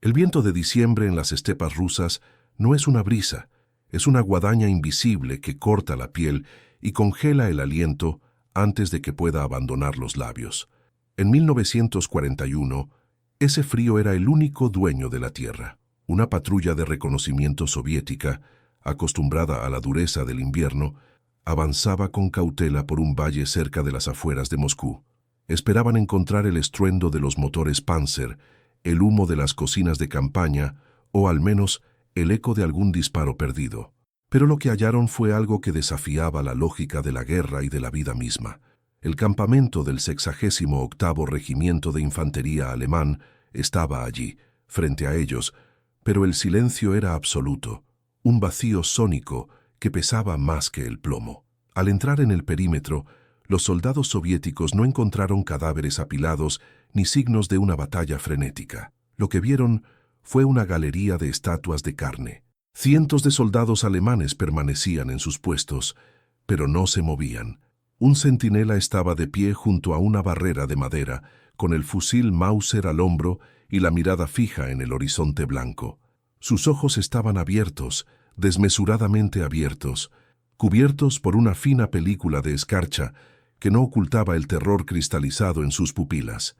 El viento de diciembre en las estepas rusas no es una brisa, es una guadaña invisible que corta la piel y congela el aliento antes de que pueda abandonar los labios. En 1941, ese frío era el único dueño de la tierra. Una patrulla de reconocimiento soviética, acostumbrada a la dureza del invierno, avanzaba con cautela por un valle cerca de las afueras de Moscú. Esperaban encontrar el estruendo de los motores Panzer, el humo de las cocinas de campaña o al menos el eco de algún disparo perdido. Pero lo que hallaron fue algo que desafiaba la lógica de la guerra y de la vida misma. El campamento del 68º Regimiento de Infantería alemán estaba allí, frente a ellos, pero el silencio era absoluto, un vacío sónico que pesaba más que el plomo. Al entrar en el perímetro, los soldados soviéticos no encontraron cadáveres apilados ni signos de una batalla frenética. Lo que vieron fue una galería de estatuas de carne. Cientos de soldados alemanes permanecían en sus puestos, pero no se movían. Un centinela estaba de pie junto a una barrera de madera, con el fusil Mauser al hombro y la mirada fija en el horizonte blanco. Sus ojos estaban abiertos, desmesuradamente abiertos, cubiertos por una fina película de escarcha que no ocultaba el terror cristalizado en sus pupilas.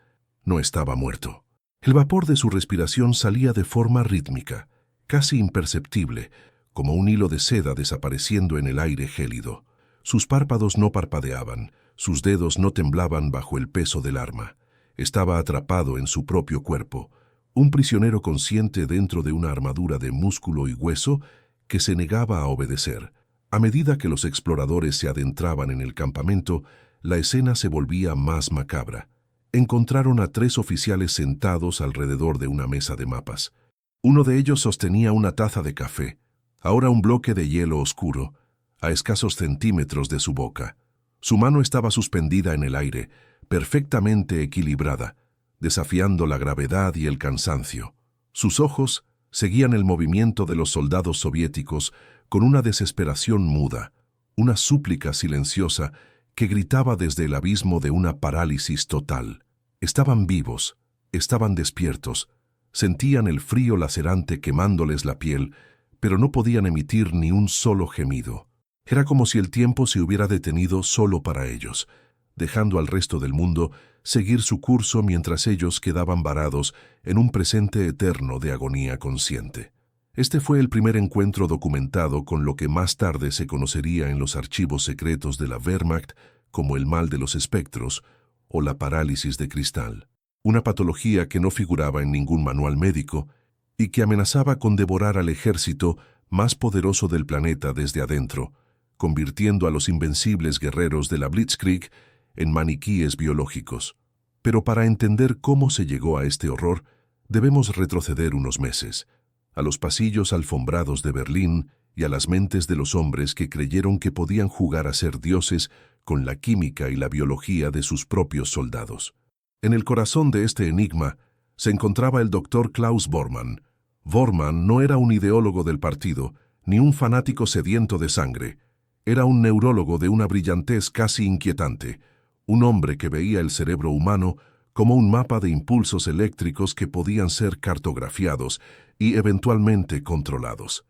No estaba muerto. El vapor de su respiración salía de forma rítmica, casi imperceptible, como un hilo de seda desapareciendo en el aire gélido. Sus párpados no parpadeaban, sus dedos no temblaban bajo el peso del arma. Estaba atrapado en su propio cuerpo, un prisionero consciente dentro de una armadura de músculo y hueso que se negaba a obedecer. A medida que los exploradores se adentraban en el campamento, la escena se volvía más macabra. Encontraron a 3 oficiales sentados alrededor de una mesa de mapas. Uno de ellos sostenía una taza de café, ahora un bloque de hielo oscuro, a escasos centímetros de su boca. Su mano estaba suspendida en el aire, perfectamente equilibrada, desafiando la gravedad y el cansancio. Sus ojos seguían el movimiento de los soldados soviéticos con una desesperación muda, una súplica silenciosa que gritaba desde el abismo de una parálisis total. Estaban vivos, estaban despiertos, sentían el frío lacerante quemándoles la piel, pero no podían emitir ni un solo gemido. Era como si el tiempo se hubiera detenido solo para ellos, dejando al resto del mundo seguir su curso mientras ellos quedaban varados en un presente eterno de agonía consciente. Este fue el primer encuentro documentado con lo que más tarde se conocería en los archivos secretos de la Wehrmacht como el mal de los espectros o la parálisis de cristal, una patología que no figuraba en ningún manual médico y que amenazaba con devorar al ejército más poderoso del planeta desde adentro, convirtiendo a los invencibles guerreros de la Blitzkrieg en maniquíes biológicos. Pero para entender cómo se llegó a este horror, debemos retroceder unos meses, a los pasillos alfombrados de Berlín y a las mentes de los hombres que creyeron que podían jugar a ser dioses con la química y la biología de sus propios soldados. En el corazón de este enigma se encontraba el doctor Klaus Bormann. Bormann no era un ideólogo del partido, ni un fanático sediento de sangre. Era un neurólogo de una brillantez casi inquietante, un hombre que veía el cerebro humano como un mapa de impulsos eléctricos que podían ser cartografiados y eventualmente controlados.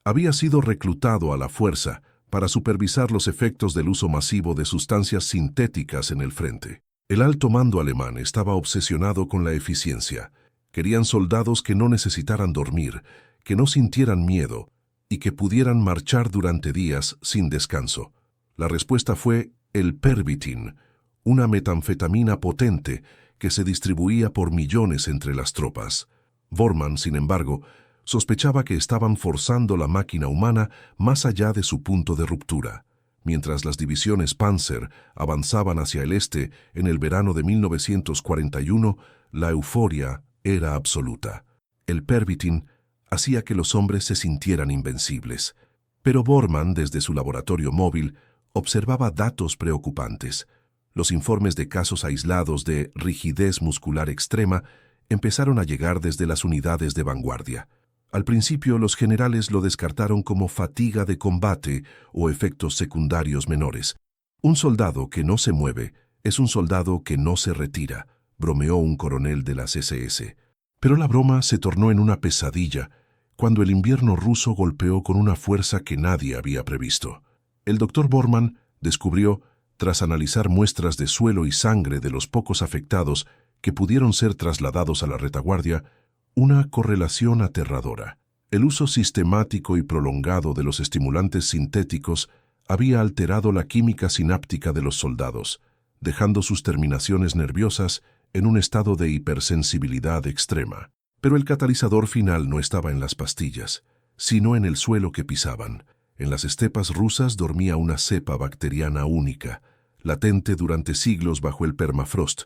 Había sido reclutado a la fuerza para supervisar los efectos del uso masivo de sustancias sintéticas en el frente. El alto mando alemán estaba obsesionado con la eficiencia. Querían soldados que no necesitaran dormir, que no sintieran miedo y que pudieran marchar durante días sin descanso. La respuesta fue el Pervitin, una metanfetamina potente que se distribuía por millones entre las tropas. Bormann, sin embargo, sospechaba que estaban forzando la máquina humana más allá de su punto de ruptura. Mientras las divisiones Panzer avanzaban hacia el este en el verano de 1941, la euforia era absoluta. El Pervitin hacía que los hombres se sintieran invencibles. Pero Bormann, desde su laboratorio móvil, observaba datos preocupantes. Los informes de casos aislados de rigidez muscular extrema empezaron a llegar desde las unidades de vanguardia. Al principio, los generales lo descartaron como fatiga de combate o efectos secundarios menores. Un soldado que no se mueve es un soldado que no se retira, bromeó un coronel de las SS. Pero la broma se tornó en una pesadilla cuando el invierno ruso golpeó con una fuerza que nadie había previsto. El doctor Bormann descubrió, tras analizar muestras de suelo y sangre de los pocos afectados que pudieron ser trasladados a la retaguardia, una correlación aterradora. El uso sistemático y prolongado de los estimulantes sintéticos había alterado la química sináptica de los soldados, dejando sus terminaciones nerviosas en un estado de hipersensibilidad extrema. Pero el catalizador final no estaba en las pastillas, sino en el suelo que pisaban. En las estepas rusas dormía una cepa bacteriana única, latente durante siglos bajo el permafrost,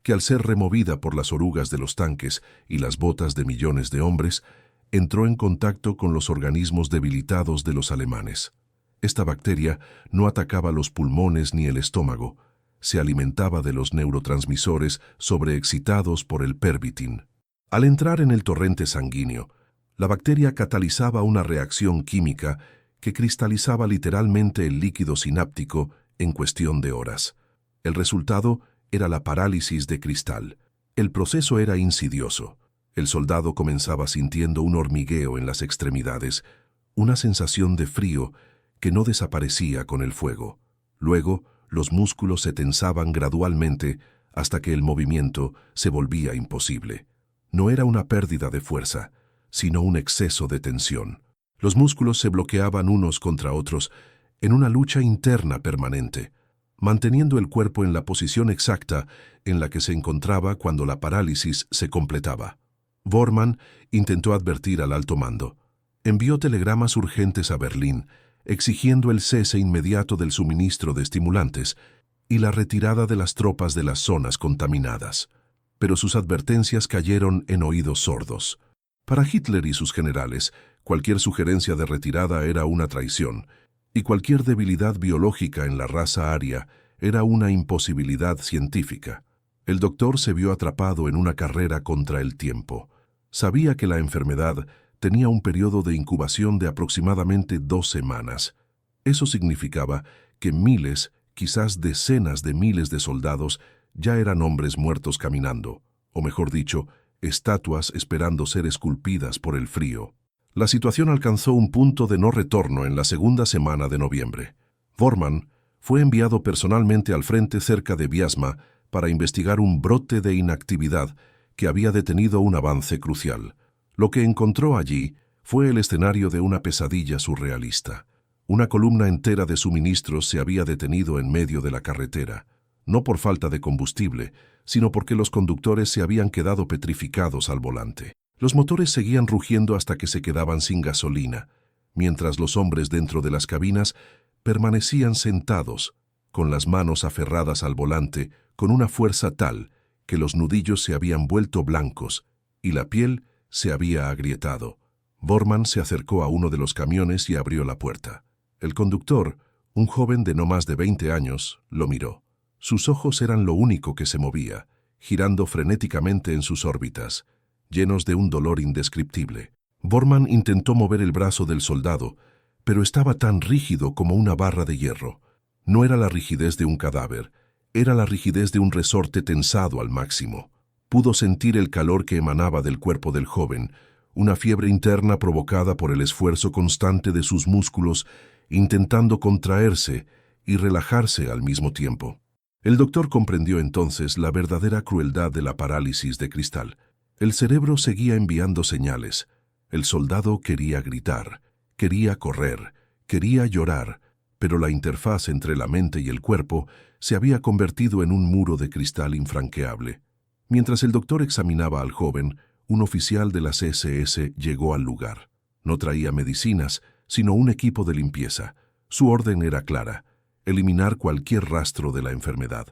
que al ser removida por las orugas de los tanques y las botas de millones de hombres, entró en contacto con los organismos debilitados de los alemanes. Esta bacteria no atacaba los pulmones ni el estómago, se alimentaba de los neurotransmisores sobreexcitados por el pervitin. Al entrar en el torrente sanguíneo, la bacteria catalizaba una reacción química que cristalizaba literalmente el líquido sináptico en cuestión de horas. El resultado era la parálisis de cristal. El proceso era insidioso. El soldado comenzaba sintiendo un hormigueo en las extremidades, una sensación de frío que no desaparecía con el fuego. Luego, los músculos se tensaban gradualmente hasta que el movimiento se volvía imposible. No era una pérdida de fuerza, sino un exceso de tensión. Los músculos se bloqueaban unos contra otros en una lucha interna permanente, manteniendo el cuerpo en la posición exacta en la que se encontraba cuando la parálisis se completaba. Bormann intentó advertir al alto mando. Envió telegramas urgentes a Berlín, exigiendo el cese inmediato del suministro de estimulantes y la retirada de las tropas de las zonas contaminadas. Pero sus advertencias cayeron en oídos sordos. Para Hitler y sus generales, cualquier sugerencia de retirada era una traición, y cualquier debilidad biológica en la raza aria era una imposibilidad científica. El doctor se vio atrapado en una carrera contra el tiempo. Sabía que la enfermedad tenía un periodo de incubación de aproximadamente 2 semanas. Eso significaba que miles, quizás decenas de miles de soldados ya eran hombres muertos caminando, o mejor dicho, estatuas esperando ser esculpidas por el frío. La situación alcanzó un punto de no retorno en la segunda semana de noviembre. Bormann fue enviado personalmente al frente cerca de Viasma para investigar un brote de inactividad que había detenido un avance crucial. Lo que encontró allí fue el escenario de una pesadilla surrealista. Una columna entera de suministros se había detenido en medio de la carretera, no por falta de combustible, sino porque los conductores se habían quedado petrificados al volante. Los motores seguían rugiendo hasta que se quedaban sin gasolina, mientras los hombres dentro de las cabinas permanecían sentados, con las manos aferradas al volante, con una fuerza tal que los nudillos se habían vuelto blancos y la piel se había agrietado. Bormann se acercó a uno de los camiones y abrió la puerta. El conductor, un joven de no más de 20 años, lo miró. Sus ojos eran lo único que se movía, girando frenéticamente en sus órbitas, llenos de un dolor indescriptible. Bormann intentó mover el brazo del soldado, pero estaba tan rígido como una barra de hierro. No era la rigidez de un cadáver, era la rigidez de un resorte tensado al máximo. Pudo sentir el calor que emanaba del cuerpo del joven, una fiebre interna provocada por el esfuerzo constante de sus músculos, intentando contraerse y relajarse al mismo tiempo. El doctor comprendió entonces la verdadera crueldad de la parálisis de cristal. El cerebro seguía enviando señales. El soldado quería gritar, quería correr, quería llorar, pero la interfaz entre la mente y el cuerpo se había convertido en un muro de cristal infranqueable. Mientras el doctor examinaba al joven, un oficial de las SS llegó al lugar. No traía medicinas, sino un equipo de limpieza. Su orden era clara: eliminar cualquier rastro de la enfermedad.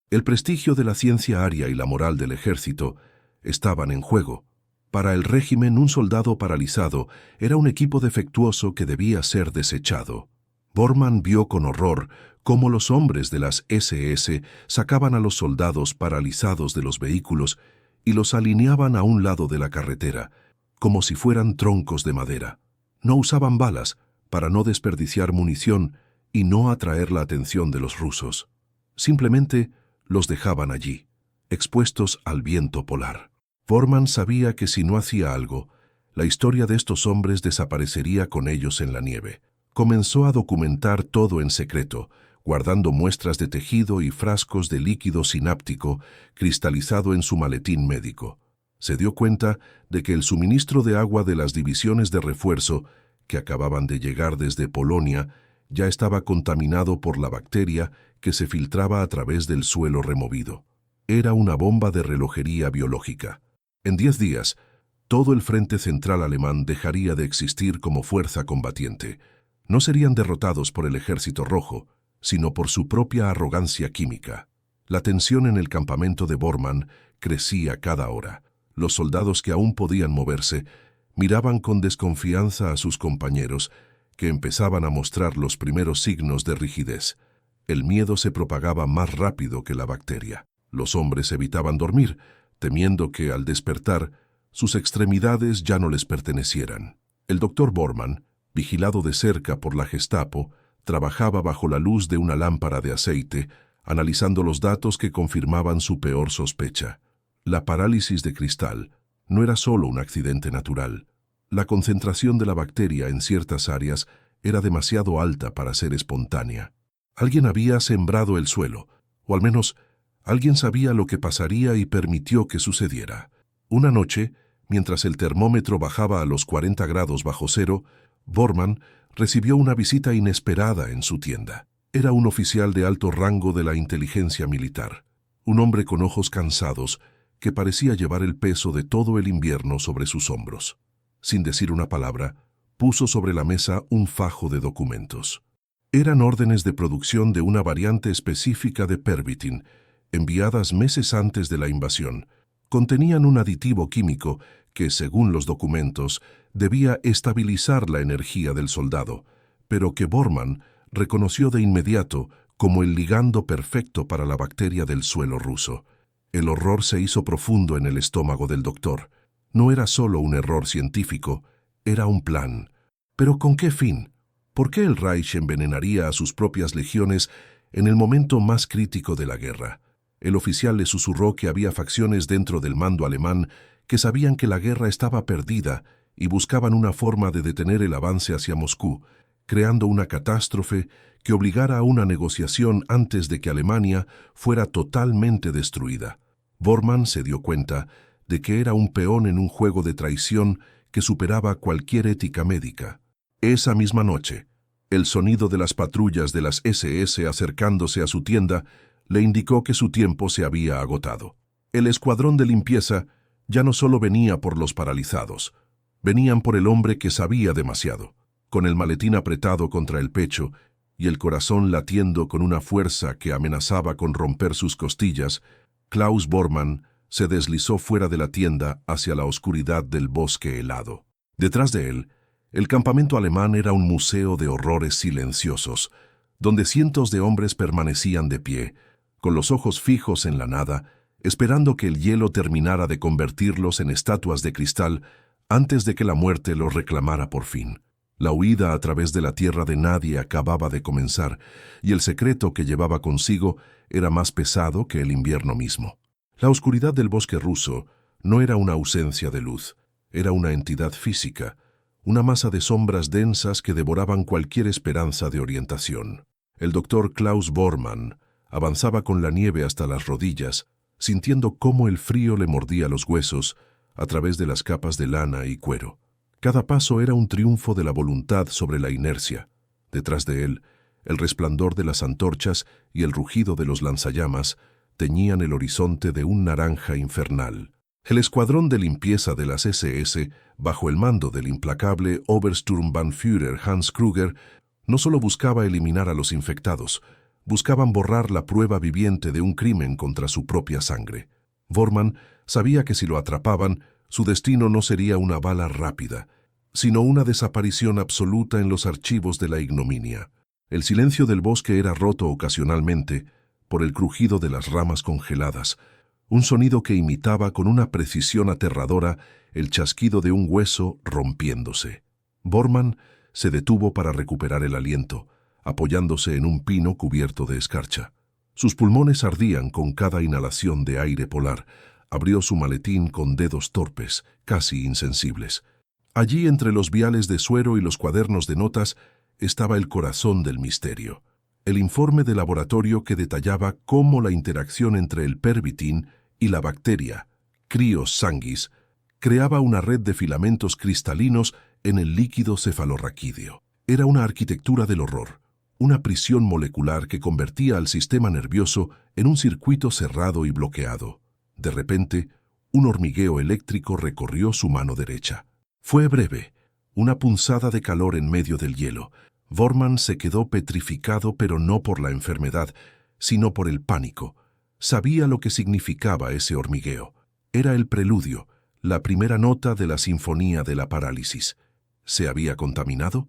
El prestigio de la ciencia aria y la moral del ejército estaban en juego. Para el régimen, un soldado paralizado era un equipo defectuoso que debía ser desechado. Bormann vio con horror cómo los hombres de las SS sacaban a los soldados paralizados de los vehículos y los alineaban a un lado de la carretera, como si fueran troncos de madera. No usaban balas para no desperdiciar munición y no atraer la atención de los rusos. Simplemente los dejaban allí, expuestos al viento polar. Bormann sabía que si no hacía algo, la historia de estos hombres desaparecería con ellos en la nieve. Comenzó a documentar todo en secreto, guardando muestras de tejido y frascos de líquido sináptico cristalizado en su maletín médico. Se dio cuenta de que el suministro de agua de las divisiones de refuerzo, que acababan de llegar desde Polonia, ya estaba contaminado por la bacteria que se filtraba a través del suelo removido. Era una bomba de relojería biológica. En 10 días, todo el frente central alemán dejaría de existir como fuerza combatiente. No serían derrotados por el Ejército Rojo, sino por su propia arrogancia química. La tensión en el campamento de Bormann crecía cada hora. Los soldados que aún podían moverse miraban con desconfianza a sus compañeros, que empezaban a mostrar los primeros signos de rigidez. El miedo se propagaba más rápido que la bacteria. Los hombres evitaban dormir, temiendo que, al despertar, sus extremidades ya no les pertenecieran. El doctor Bormann, vigilado de cerca por la Gestapo, trabajaba bajo la luz de una lámpara de aceite, analizando los datos que confirmaban su peor sospecha. La parálisis de cristal no era solo un accidente natural. La concentración de la bacteria en ciertas áreas era demasiado alta para ser espontánea. Alguien había sembrado el suelo, o al menos alguien sabía lo que pasaría y permitió que sucediera. Una noche, mientras el termómetro bajaba a los 40 grados bajo cero, Bormann recibió una visita inesperada en su tienda. Era un oficial de alto rango de la inteligencia militar, un hombre con ojos cansados que parecía llevar el peso de todo el invierno sobre sus hombros. Sin decir una palabra, puso sobre la mesa un fajo de documentos. Eran órdenes de producción de una variante específica de Pervitin, enviadas meses antes de la invasión. Contenían un aditivo químico que, según los documentos, debía estabilizar la energía del soldado, pero que Bormann reconoció de inmediato como el ligando perfecto para la bacteria del suelo ruso. El horror se hizo profundo en el estómago del doctor. No era solo un error científico, era un plan. ¿Pero con qué fin? ¿Por qué el Reich envenenaría a sus propias legiones en el momento más crítico de la guerra? El oficial le susurró que había facciones dentro del mando alemán que sabían que la guerra estaba perdida y buscaban una forma de detener el avance hacia Moscú, creando una catástrofe que obligara a una negociación antes de que Alemania fuera totalmente destruida. Bormann se dio cuenta de que era un peón en un juego de traición que superaba cualquier ética médica. Esa misma noche, el sonido de las patrullas de las SS acercándose a su tienda le indicó que su tiempo se había agotado. El escuadrón de limpieza ya no solo venía por los paralizados, venían por el hombre que sabía demasiado. Con el maletín apretado contra el pecho y el corazón latiendo con una fuerza que amenazaba con romper sus costillas, Klaus Bormann se deslizó fuera de la tienda hacia la oscuridad del bosque helado. Detrás de él, el campamento alemán era un museo de horrores silenciosos, donde cientos de hombres permanecían de pie, con los ojos fijos en la nada, esperando que el hielo terminara de convertirlos en estatuas de cristal antes de que la muerte los reclamara por fin. La huida a través de la tierra de nadie acababa de comenzar, y el secreto que llevaba consigo era más pesado que el invierno mismo. La oscuridad del bosque ruso no era una ausencia de luz, era una entidad física, una masa de sombras densas que devoraban cualquier esperanza de orientación. El doctor Klaus Bormann avanzaba con la nieve hasta las rodillas, sintiendo cómo el frío le mordía los huesos a través de las capas de lana y cuero. Cada paso era un triunfo de la voluntad sobre la inercia. Detrás de él, el resplandor de las antorchas y el rugido de los lanzallamas teñían el horizonte de un naranja infernal. El escuadrón de limpieza de las SS, bajo el mando del implacable Obersturmbannführer Hans Krüger, no solo buscaba eliminar a los infectados, buscaban borrar la prueba viviente de un crimen contra su propia sangre. Bormann sabía que si lo atrapaban, su destino no sería una bala rápida, sino una desaparición absoluta en los archivos de la ignominia. El silencio del bosque era roto ocasionalmente por el crujido de las ramas congeladas, un sonido que imitaba con una precisión aterradora el chasquido de un hueso rompiéndose. Bormann se detuvo para recuperar el aliento, apoyándose en un pino cubierto de escarcha. Sus pulmones ardían con cada inhalación de aire polar, Abrió su maletín con dedos torpes, casi insensibles. Allí, entre los viales de suero y los cuadernos de notas, estaba el corazón del misterio. El informe de laboratorio que detallaba cómo la interacción entre el pervitin y la bacteria, Cryos sanguis, creaba una red de filamentos cristalinos en el líquido cefalorraquídeo. Era una arquitectura del horror, una prisión molecular que convertía al sistema nervioso en un circuito cerrado y bloqueado. De repente, un hormigueo eléctrico recorrió su mano derecha. Fue breve, una punzada de calor en medio del hielo. Bormann se quedó petrificado, pero no por la enfermedad, sino por el pánico. Sabía lo que significaba ese hormigueo. Era el preludio, la primera nota de la sinfonía de la parálisis. ¿Se había contaminado?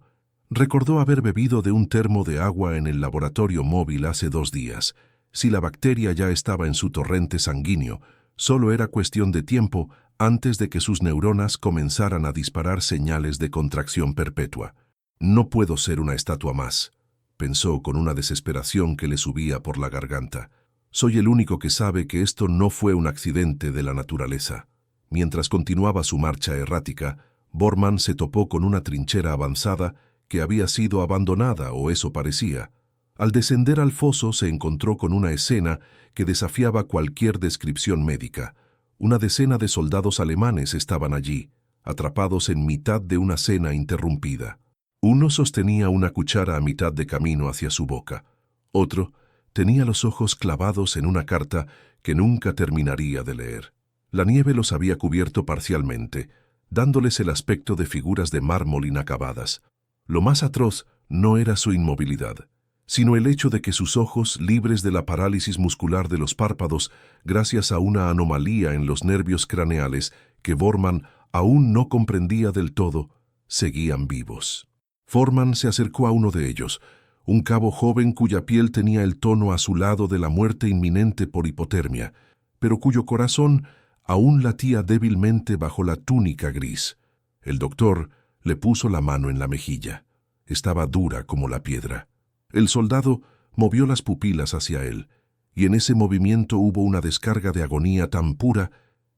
Recordó haber bebido de un termo de agua en el laboratorio móvil hace 2 días. Si la bacteria ya estaba en su torrente sanguíneo, solo era cuestión de tiempo antes de que sus neuronas comenzaran a disparar señales de contracción perpetua. «No puedo ser una estatua más», pensó con una desesperación que le subía por la garganta. «Soy el único que sabe que esto no fue un accidente de la naturaleza». Mientras continuaba su marcha errática, Bormann se topó con una trinchera avanzada que había sido abandonada, o eso parecía. Al descender al foso se encontró con una escena que desafiaba cualquier descripción médica. Una decena de soldados alemanes estaban allí, atrapados en mitad de una cena interrumpida. Uno sostenía una cuchara a mitad de camino hacia su boca. Otro tenía los ojos clavados en una carta que nunca terminaría de leer. La nieve los había cubierto parcialmente, dándoles el aspecto de figuras de mármol inacabadas. Lo más atroz no era su inmovilidad, sino el hecho de que sus ojos, libres de la parálisis muscular de los párpados, gracias a una anomalía en los nervios craneales que Bormann aún no comprendía del todo, seguían vivos. Bormann se acercó a uno de ellos, un cabo joven cuya piel tenía el tono azulado de la muerte inminente por hipotermia, pero cuyo corazón aún latía débilmente bajo la túnica gris. El doctor le puso la mano en la mejilla. Estaba dura como la piedra. El soldado movió las pupilas hacia él, y en ese movimiento hubo una descarga de agonía tan pura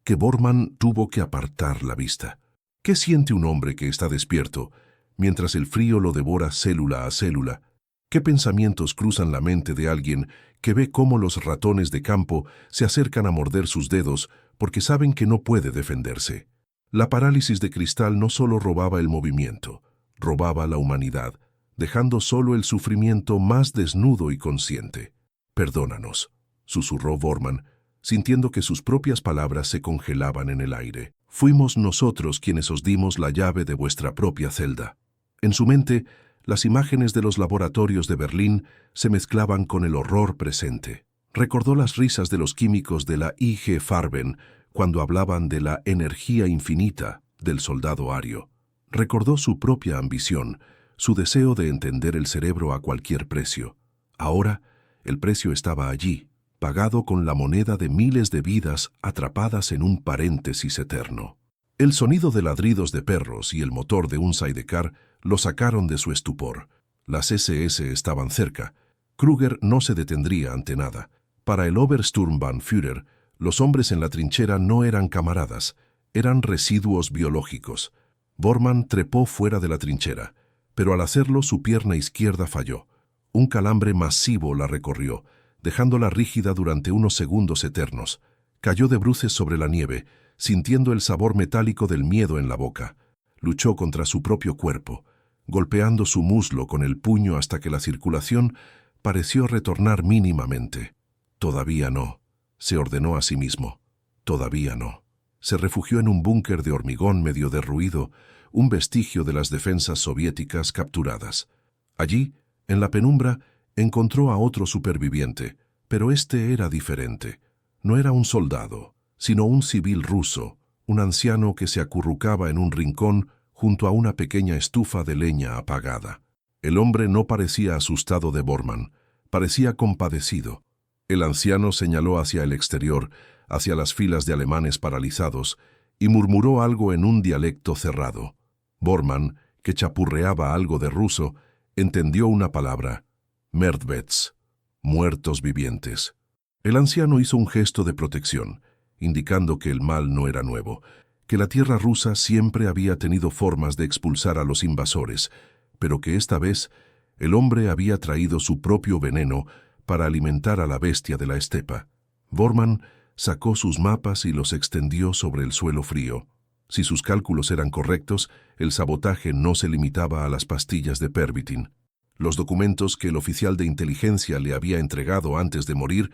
que Bormann tuvo que apartar la vista. ¿Qué siente un hombre que está despierto, mientras el frío lo devora célula a célula? ¿Qué pensamientos cruzan la mente de alguien que ve cómo los ratones de campo se acercan a morder sus dedos porque saben que no puede defenderse? La parálisis de cristal no solo robaba el movimiento, robaba la humanidad, dejando solo el sufrimiento más desnudo y consciente. «Perdónanos», susurró Bormann, sintiendo que sus propias palabras se congelaban en el aire. «Fuimos nosotros quienes os dimos la llave de vuestra propia celda». En su mente, las imágenes de los laboratorios de Berlín se mezclaban con el horror presente. Recordó las risas de los químicos de la IG Farben cuando hablaban de la energía infinita del soldado ario. Recordó su propia ambición, su deseo de entender el cerebro a cualquier precio. Ahora, el precio estaba allí, pagado con la moneda de miles de vidas atrapadas en un paréntesis eterno. El sonido de ladridos de perros y el motor de un sidecar lo sacaron de su estupor. Las SS estaban cerca. Krüger no se detendría ante nada. Para el Obersturmbannführer, los hombres en la trinchera no eran camaradas, eran residuos biológicos. Bormann trepó fuera de la trinchera, pero al hacerlo su pierna izquierda falló. Un calambre masivo la recorrió, dejándola rígida durante unos segundos eternos. Cayó de bruces sobre la nieve, sintiendo el sabor metálico del miedo en la boca. Luchó contra su propio cuerpo, golpeando su muslo con el puño hasta que la circulación pareció retornar mínimamente. «Todavía no», se ordenó a sí mismo. «Todavía no». Se refugió en un búnker de hormigón medio derruido, un vestigio de las defensas soviéticas capturadas. Allí, en la penumbra, encontró a otro superviviente, pero este era diferente. No era un soldado, sino un civil ruso, un anciano que se acurrucaba en un rincón junto a una pequeña estufa de leña apagada. El hombre no parecía asustado de Bormann, parecía compadecido. El anciano señaló hacia el exterior, hacia las filas de alemanes paralizados, y murmuró algo en un dialecto cerrado. Bormann, que chapurreaba algo de ruso, entendió una palabra: «Merdvets», muertos vivientes. El anciano hizo un gesto de protección. indicando que el mal no era nuevo, que la tierra rusa siempre había tenido formas de expulsar a los invasores, pero que esta vez el hombre había traído su propio veneno para alimentar a la bestia de la estepa. Bormann sacó sus mapas y los extendió sobre el suelo frío. Si sus cálculos eran correctos, el sabotaje no se limitaba a las pastillas de Pervitin. Los documentos que el oficial de inteligencia le había entregado antes de morir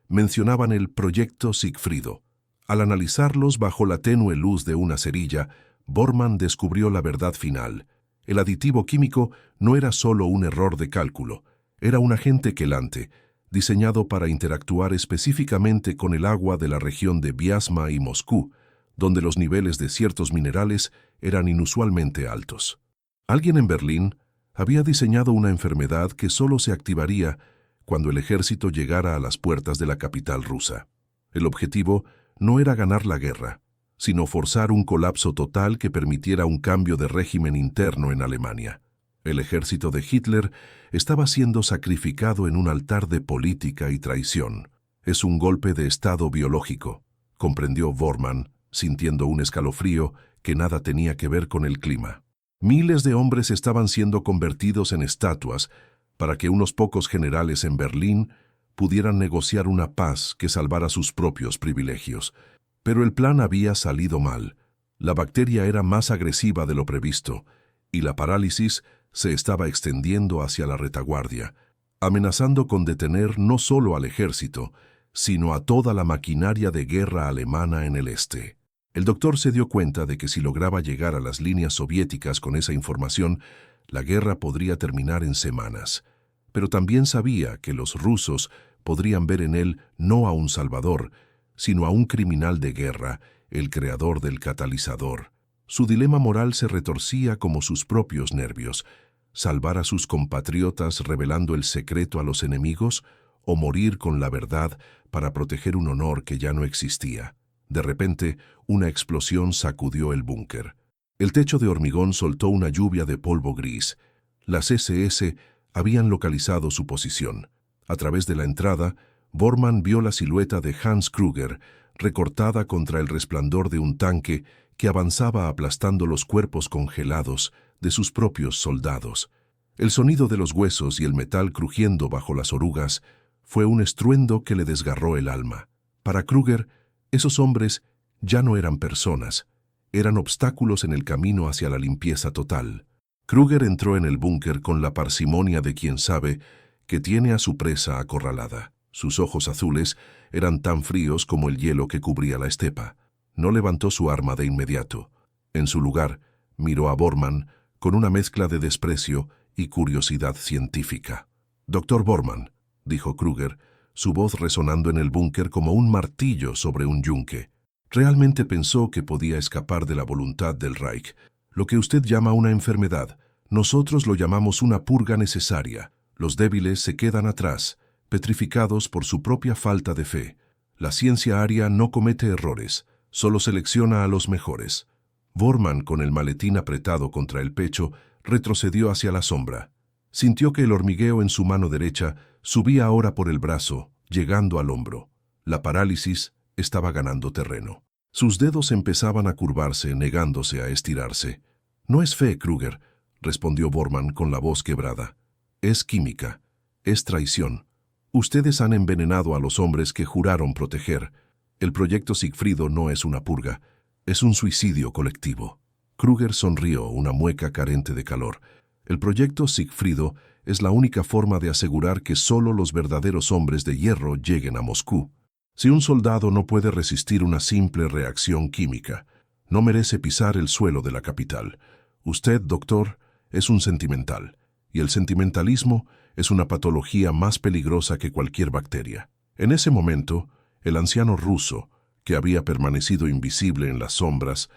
mencionaban el Proyecto Sigfrido. Al analizarlos bajo la tenue luz de una cerilla, Bormann descubrió la verdad final. El aditivo químico no era solo un error de cálculo, era un agente quelante, diseñado para interactuar específicamente con el agua de la región de Viasma y Moscú, donde los niveles de ciertos minerales eran inusualmente altos. Alguien en Berlín había diseñado una enfermedad que solo se activaría cuando el ejército llegara a las puertas de la capital rusa. El objetivo no era ganar la guerra, sino forzar un colapso total que permitiera un cambio de régimen interno en Alemania. El ejército de Hitler estaba siendo sacrificado en un altar de política y traición. Es un golpe de estado biológico, comprendió Bormann, sintiendo un escalofrío que nada tenía que ver con el clima. Miles de hombres estaban siendo convertidos en estatuas para que unos pocos generales en Berlín pudieran negociar una paz que salvara sus propios privilegios. Pero el plan había salido mal. La bacteria era más agresiva de lo previsto, y la parálisis se estaba extendiendo hacia la retaguardia, amenazando con detener no solo al ejército, sino a toda la maquinaria de guerra alemana en el este. El doctor se dio cuenta de que si lograba llegar a las líneas soviéticas con esa información, la guerra podría terminar en semanas. Pero también sabía que los rusos podrían ver en él no a un salvador, sino a un criminal de guerra, el creador del catalizador. Su dilema moral se retorcía como sus propios nervios: salvar a sus compatriotas revelando el secreto a los enemigos o morir con la verdad para proteger un honor que ya no existía. De repente, una explosión sacudió el búnker. El techo de hormigón soltó una lluvia de polvo gris. Las SS habían localizado su posición. A través de la entrada, Bormann vio la silueta de Hans Krüger, recortada contra el resplandor de un tanque que avanzaba aplastando los cuerpos congelados de sus propios soldados. El sonido de los huesos y el metal crujiendo bajo las orugas fue un estruendo que le desgarró el alma. Para Krüger, esos hombres ya no eran personas, eran obstáculos en el camino hacia la limpieza total. Krüger entró en el búnker con la parsimonia de quien sabe que tiene a su presa acorralada. Sus ojos azules eran tan fríos como el hielo que cubría la estepa. No levantó su arma de inmediato. En su lugar, miró a Bormann con una mezcla de desprecio y curiosidad científica. «Doctor Bormann», dijo Krüger, su voz resonando en el búnker como un martillo sobre un yunque. «Realmente pensó que podía escapar de la voluntad del Reich. Lo que usted llama una enfermedad, nosotros lo llamamos una purga necesaria. Los débiles se quedan atrás, petrificados por su propia falta de fe. La ciencia aria no comete errores, solo selecciona a los mejores». Bormann, con el maletín apretado contra el pecho, retrocedió hacia la sombra. Sintió que el hormigueo en su mano derecha subía ahora por el brazo, llegando al hombro. La parálisis estaba ganando terreno. Sus dedos empezaban a curvarse, negándose a estirarse. «No es fe, Krüger», respondió Bormann con la voz quebrada. «Es química. Es traición. Ustedes han envenenado a los hombres que juraron proteger. El proyecto Sigfrido no es una purga, es un suicidio colectivo». Krüger sonrió, una mueca carente de calor. «El proyecto Sigfrido es la única forma de asegurar que solo los verdaderos hombres de hierro lleguen a Moscú. Si un soldado no puede resistir una simple reacción química, no merece pisar el suelo de la capital. Usted, doctor, es un sentimental, y el sentimentalismo es una patología más peligrosa que cualquier bacteria». En ese momento, el anciano ruso, que había permanecido invisible en las sombras,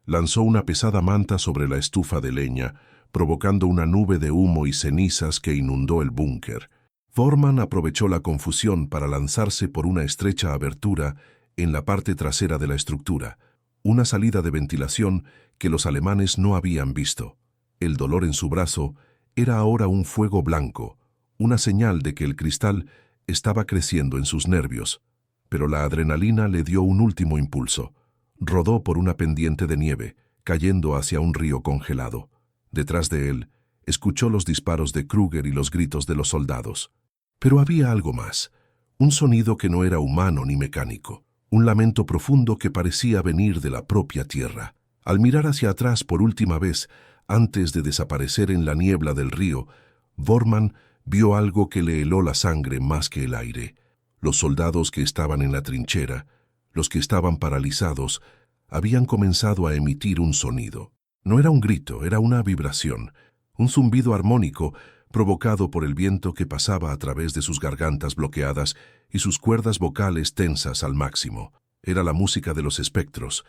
lanzó una pesada manta sobre la estufa de leña, provocando una nube de humo y cenizas que inundó el búnker. Bormann aprovechó la confusión para lanzarse por una estrecha abertura en la parte trasera de la estructura, una salida de ventilación que los alemanes no habían visto. El dolor en su brazo era ahora un fuego blanco, una señal de que el cristal estaba creciendo en sus nervios. pero la adrenalina le dio un último impulso. Rodó por una pendiente de nieve, cayendo hacia un río congelado. Detrás de él, escuchó los disparos de Kruger y los gritos de los soldados. Pero había algo más, un sonido que no era humano ni mecánico, un lamento profundo que parecía venir de la propia tierra. Al mirar hacia atrás por última vez, antes de desaparecer en la niebla del río, Bormann vio algo que le heló la sangre más que el aire. Los soldados que estaban en la trinchera, los que estaban paralizados, habían comenzado a emitir un sonido. No era un grito, era una vibración, un zumbido armónico provocado por el viento que pasaba a través de sus gargantas bloqueadas y sus cuerdas vocales tensas al máximo. Era la música de los espectros,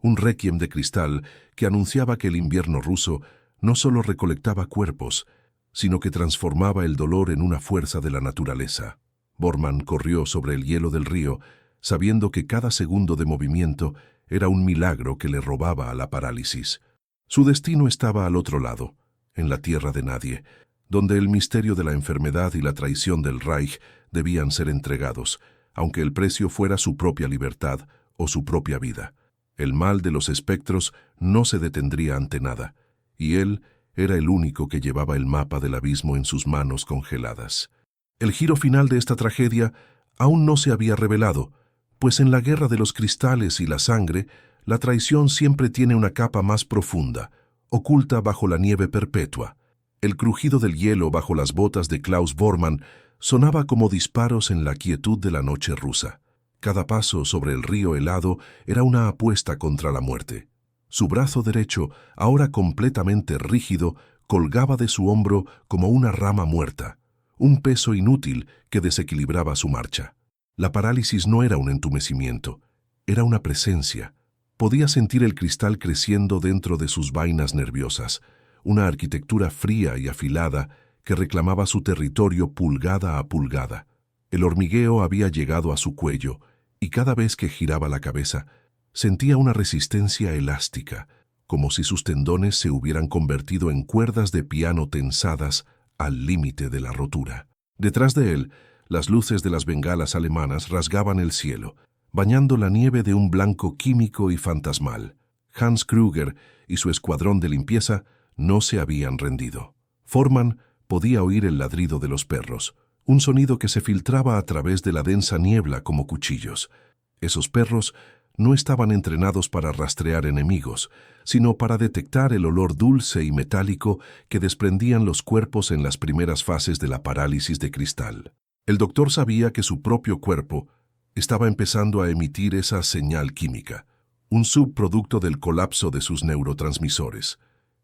un requiem de cristal que anunciaba que el invierno ruso no solo recolectaba cuerpos, sino que transformaba el dolor en una fuerza de la naturaleza. Bormann corrió sobre el hielo del río, sabiendo que cada segundo de movimiento era un milagro que le robaba a la parálisis. Su destino estaba al otro lado, en la tierra de nadie, donde el misterio de la enfermedad y la traición del Reich debían ser entregados, aunque el precio fuera su propia libertad o su propia vida. El mal de los espectros no se detendría ante nada, y él era el único que llevaba el mapa del abismo en sus manos congeladas. El giro final de esta tragedia aún no se había revelado, pues en la guerra de los cristales y la sangre, la traición siempre tiene una capa más profunda, oculta bajo la nieve perpetua. El crujido del hielo bajo las botas de Klaus Bormann sonaba como disparos en la quietud de la noche rusa. Cada paso sobre el río helado era una apuesta contra la muerte. Su brazo derecho, ahora completamente rígido, colgaba de su hombro como una rama muerta, un peso inútil que desequilibraba su marcha. La parálisis no era un entumecimiento, era una presencia. Podía sentir el cristal creciendo dentro de sus vainas nerviosas, una arquitectura fría y afilada que reclamaba su territorio pulgada a pulgada. El hormigueo había llegado a su cuello, y cada vez que giraba la cabeza, sentía una resistencia elástica, como si sus tendones se hubieran convertido en cuerdas de piano tensadas al límite de la rotura. Detrás de él, las luces de las bengalas alemanas rasgaban el cielo, bañando la nieve de un blanco químico y fantasmal. Hans Kruger y su escuadrón de limpieza no se habían rendido. Bormann podía oír el ladrido de los perros, un sonido que se filtraba a través de la densa niebla como cuchillos. Esos perros no estaban entrenados para rastrear enemigos, sino para detectar el olor dulce y metálico que desprendían los cuerpos en las primeras fases de la parálisis de cristal. El doctor sabía que su propio cuerpo estaba empezando a emitir esa señal química, un subproducto del colapso de sus neurotransmisores.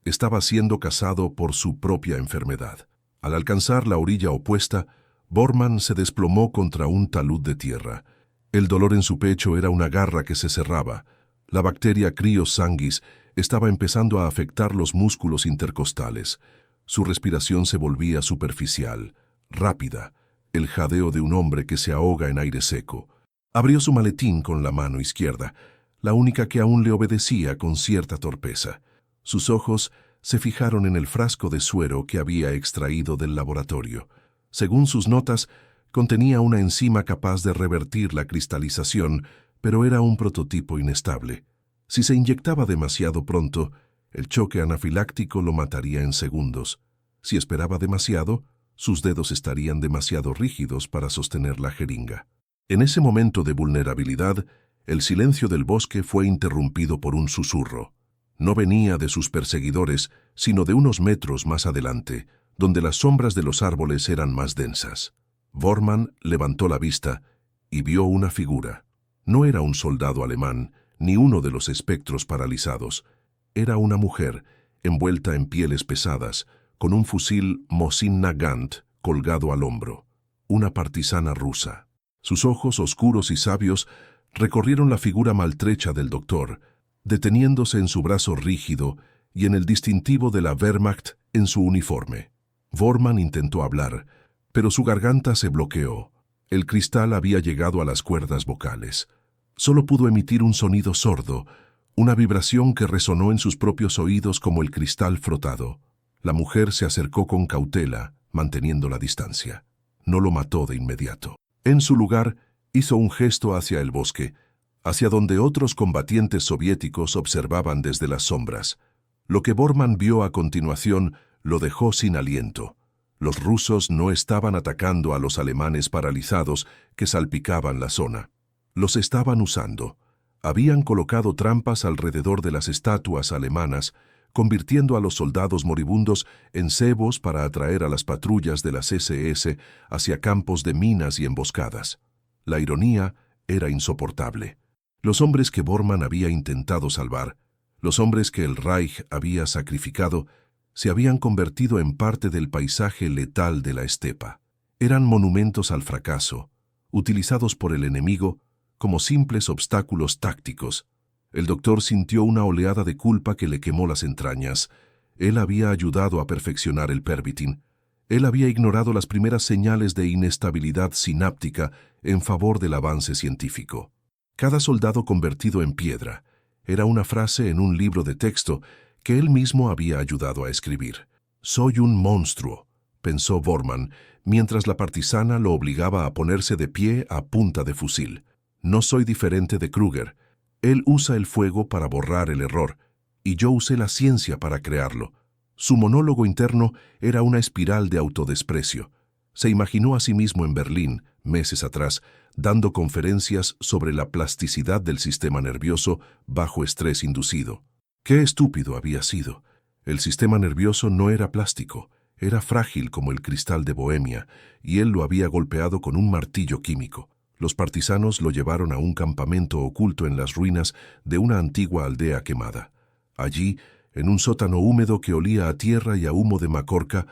Estaba siendo cazado por su propia enfermedad. Al alcanzar la orilla opuesta, Bormann se desplomó contra un talud de tierra. El dolor en su pecho era una garra que se cerraba. La bacteria Cryos sanguis estaba empezando a afectar los músculos intercostales. Su respiración se volvía superficial, rápida, el jadeo de un hombre que se ahoga en aire seco. Abrió su maletín con la mano izquierda, la única que aún le obedecía con cierta torpeza. Sus ojos se fijaron en el frasco de suero que había extraído del laboratorio. Según sus notas, contenía una enzima capaz de revertir la cristalización, pero era un prototipo inestable. Si se inyectaba demasiado pronto, el choque anafiláctico lo mataría en segundos. Si esperaba demasiado, sus dedos estarían demasiado rígidos para sostener la jeringa. En ese momento de vulnerabilidad, el silencio del bosque fue interrumpido por un susurro. No venía de sus perseguidores, sino de unos metros más adelante, donde las sombras de los árboles eran más densas. Bormann levantó la vista y vio una figura. No era un soldado alemán, ni uno de los espectros paralizados. Era una mujer, envuelta en pieles pesadas, con un fusil Mosin Nagant colgado al hombro. Una partisana rusa. Sus ojos oscuros y sabios recorrieron la figura maltrecha del doctor, deteniéndose en su brazo rígido y en el distintivo de la Wehrmacht en su uniforme. Bormann intentó hablar, pero su garganta se bloqueó. El cristal había llegado a las cuerdas vocales. Solo pudo emitir un sonido sordo, una vibración que resonó en sus propios oídos como el cristal frotado. La mujer se acercó con cautela, manteniendo la distancia. No lo mató de inmediato. En su lugar, Hizo un gesto hacia el bosque, hacia donde otros combatientes soviéticos observaban desde las sombras. Lo que Bormann vio a continuación lo dejó sin aliento. Los rusos no estaban atacando a los alemanes paralizados que salpicaban la zona. Los estaban usando. Habían colocado trampas alrededor de las estatuas alemanas, convirtiendo a los soldados moribundos en cebos para atraer a las patrullas de las SS hacia campos de minas y emboscadas. La ironía era insoportable. Los hombres que Bormann había intentado salvar, los hombres que el Reich había sacrificado, se habían convertido en parte del paisaje letal de la estepa. Eran monumentos al fracaso, utilizados por el enemigo como simples obstáculos tácticos. El doctor sintió una oleada de culpa que le quemó las entrañas. Él había ayudado a perfeccionar el Pervitin. Él había ignorado las primeras señales de inestabilidad sináptica en favor del avance científico. Cada soldado convertido en piedra era una frase en un libro de texto que él mismo había ayudado a escribir. «Soy un monstruo», pensó Bormann, mientras la partisana lo obligaba a ponerse de pie a punta de fusil. «No soy diferente de Kruger. Él usa el fuego para borrar el error, y yo usé la ciencia para crearlo». Su monólogo interno era una espiral de autodesprecio. Se imaginó a sí mismo en Berlín, meses atrás, dando conferencias sobre la plasticidad del sistema nervioso bajo estrés inducido. ¡Qué estúpido había sido! El sistema nervioso no era plástico, era frágil como el cristal de Bohemia, y él lo había golpeado con un martillo químico. Los partisanos lo llevaron a un campamento oculto en las ruinas de una antigua aldea quemada. Allí, en un sótano húmedo que olía a tierra y a humo de mazorca,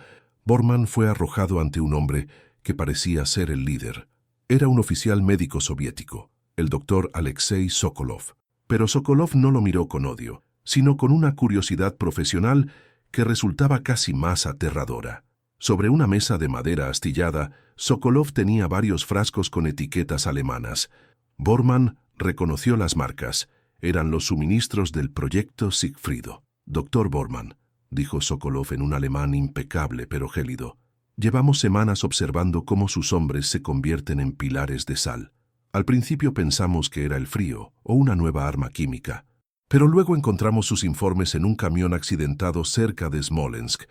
Bormann fue arrojado ante un hombre que parecía ser el líder. Era un oficial médico soviético, el doctor Alexei Sokolov. Pero Sokolov no lo miró con odio, sino con una curiosidad profesional que resultaba casi más aterradora. Sobre una mesa de madera astillada, Sokolov tenía varios frascos con etiquetas alemanas. Bormann reconoció las marcas. Eran los suministros del proyecto Siegfriedo. «Doctor Bormann», dijo Sokolov en un alemán impecable pero gélido, «llevamos semanas observando cómo sus hombres se convierten en pilares de sal. Al principio pensamos que era el frío o una nueva arma química, pero luego encontramos sus informes en un camión accidentado cerca de Smolensk.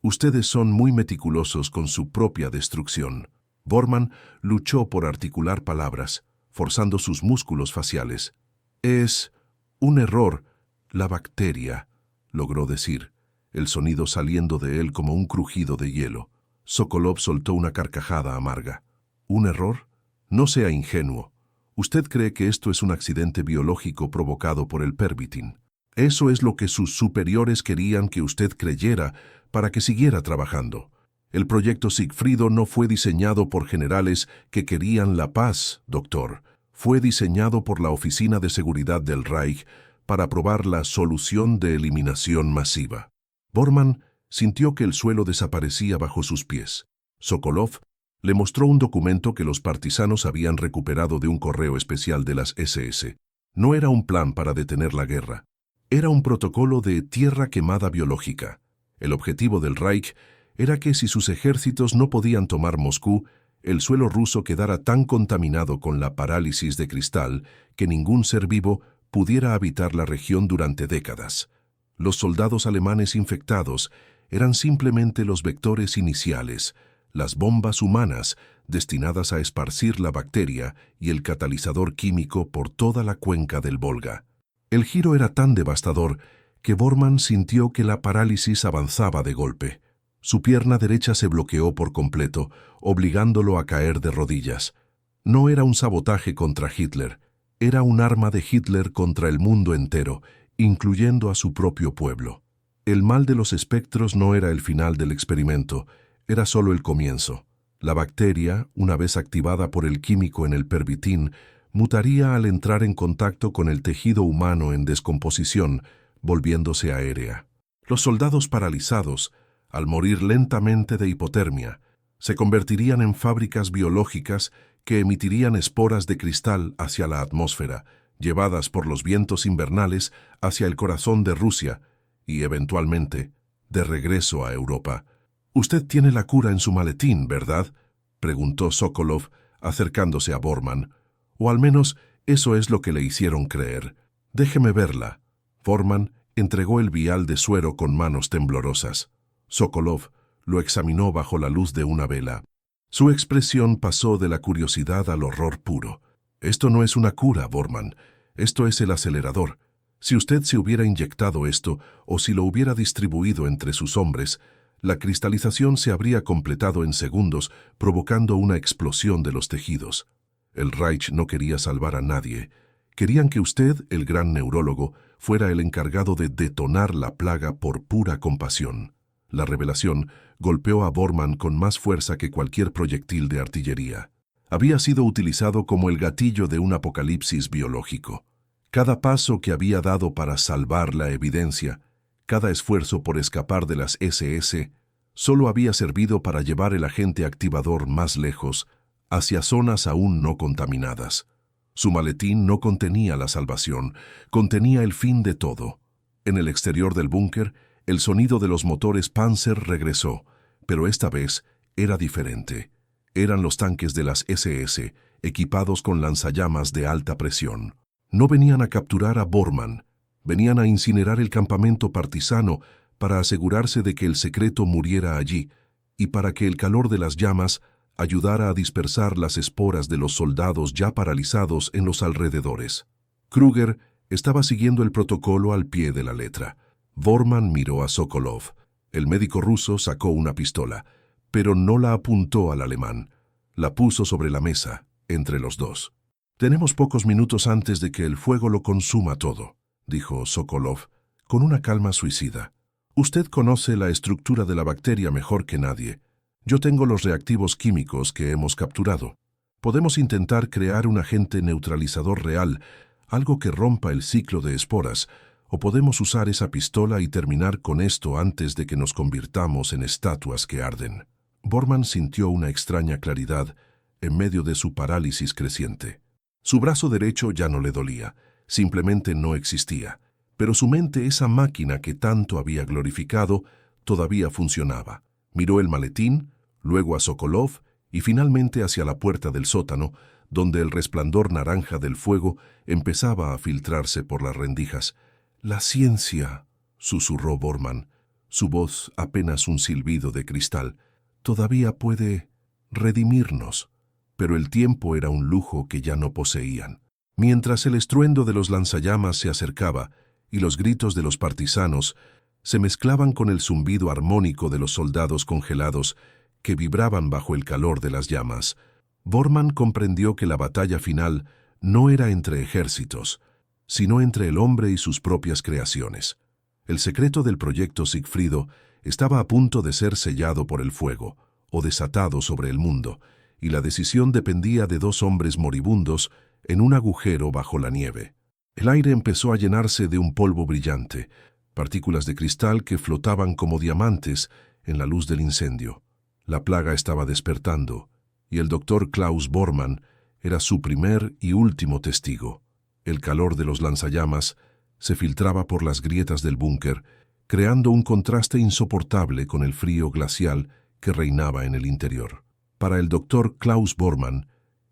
Ustedes son muy meticulosos con su propia destrucción». Bormann luchó por articular palabras, forzando sus músculos faciales. «Es un error, la bacteria», logró decir, el sonido saliendo de él como un crujido de hielo. Sokolov soltó una carcajada amarga. «¿Un error? No sea ingenuo. Usted cree que esto es un accidente biológico provocado por el Pervitin. Eso es lo que sus superiores querían que usted creyera para que siguiera trabajando. El proyecto Siegfriedo no fue diseñado por generales que querían la paz, doctor. Fue diseñado por la Oficina de Seguridad del Reich para probar la solución de eliminación masiva». Bormann sintió que el suelo desaparecía bajo sus pies. Sokolov le mostró un documento que los partisanos habían recuperado de un correo especial de las SS. No era un plan para detener la guerra. Era un protocolo de tierra quemada biológica. El objetivo del Reich era que si sus ejércitos no podían tomar Moscú, el suelo ruso quedara tan contaminado con la parálisis de cristal que ningún ser vivo pudiera habitar la región durante décadas. Los soldados alemanes infectados eran simplemente los vectores iniciales, las bombas humanas destinadas a esparcir la bacteria y el catalizador químico por toda la cuenca del Volga. El giro era tan devastador que Bormann sintió que la parálisis avanzaba de golpe. Su pierna derecha se bloqueó por completo, obligándolo a caer de rodillas. No era un sabotaje contra Hitler. Era un arma de Hitler contra el mundo entero, incluyendo a su propio pueblo. El mal de los espectros no era el final del experimento, era solo el comienzo. La bacteria, una vez activada por el químico en el Pervitin, mutaría al entrar en contacto con el tejido humano en descomposición, volviéndose aérea. Los soldados paralizados, al morir lentamente de hipotermia, se convertirían en fábricas biológicas que emitirían esporas de cristal hacia la atmósfera, llevadas por los vientos invernales hacia el corazón de Rusia y, eventualmente, de regreso a Europa. «Usted tiene la cura en su maletín, ¿verdad?», preguntó Sokolov, acercándose a Bormann. O al menos eso es lo que le hicieron creer. Déjeme verla. Bormann entregó el vial de suero con manos temblorosas. Sokolov lo examinó bajo la luz de una vela. Su expresión pasó de la curiosidad al horror puro. Esto no es una cura, Bormann. Esto es el acelerador. Si usted se hubiera inyectado esto, o si lo hubiera distribuido entre sus hombres, la cristalización se habría completado en segundos, provocando una explosión de los tejidos. El Reich no quería salvar a nadie. Querían que usted, el gran neurólogo, fuera el encargado de detonar la plaga por pura compasión. La revelación golpeó a Bormann con más fuerza que cualquier proyectil de artillería. Había sido utilizado como el gatillo de un apocalipsis biológico. Cada paso que había dado para salvar la evidencia, cada esfuerzo por escapar de las SS, solo había servido para llevar el agente activador más lejos, hacia zonas aún no contaminadas. Su maletín no contenía la salvación, contenía el fin de todo. En el exterior del búnker, el sonido de los motores Panzer regresó, pero esta vez era diferente. Eran los tanques de las SS, equipados con lanzallamas de alta presión. No venían a capturar a Bormann, venían a incinerar el campamento partisano para asegurarse de que el secreto muriera allí y para que el calor de las llamas ayudara a dispersar las esporas de los soldados ya paralizados en los alrededores. Kruger estaba siguiendo el protocolo al pie de la letra. Bormann miró a Sokolov. El médico ruso sacó una pistola, pero no la apuntó al alemán. La puso sobre la mesa, entre los dos. «Tenemos pocos minutos antes de que el fuego lo consuma todo», dijo Sokolov, con una calma suicida. «Usted conoce la estructura de la bacteria mejor que nadie. Yo tengo los reactivos químicos que hemos capturado. Podemos intentar crear un agente neutralizador real, algo que rompa el ciclo de esporas, o podemos usar esa pistola y terminar con esto antes de que nos convirtamos en estatuas que arden». Bormann sintió una extraña claridad en medio de su parálisis creciente. Su brazo derecho ya no le dolía, simplemente no existía, pero su mente, esa máquina que tanto había glorificado, todavía funcionaba. Miró el maletín, luego a Sokolov y finalmente hacia la puerta del sótano, donde el resplandor naranja del fuego empezaba a filtrarse por las rendijas. «La ciencia», susurró Bormann, su voz apenas un silbido de cristal, «todavía puede redimirnos». Pero el tiempo era un lujo que ya no poseían. Mientras el estruendo de los lanzallamas se acercaba y los gritos de los partisanos se mezclaban con el zumbido armónico de los soldados congelados que vibraban bajo el calor de las llamas, Bormann comprendió que la batalla final no era entre ejércitos, sino entre el hombre y sus propias creaciones. El secreto del proyecto Sigfrido estaba a punto de ser sellado por el fuego, o desatado sobre el mundo, y la decisión dependía de dos hombres moribundos en un agujero bajo la nieve. El aire empezó a llenarse de un polvo brillante, partículas de cristal que flotaban como diamantes en la luz del incendio. La plaga estaba despertando, y el doctor Klaus Bormann era su primer y último testigo. El calor de los lanzallamas se filtraba por las grietas del búnker, creando un contraste insoportable con el frío glacial que reinaba en el interior. Para el doctor Klaus Bormann,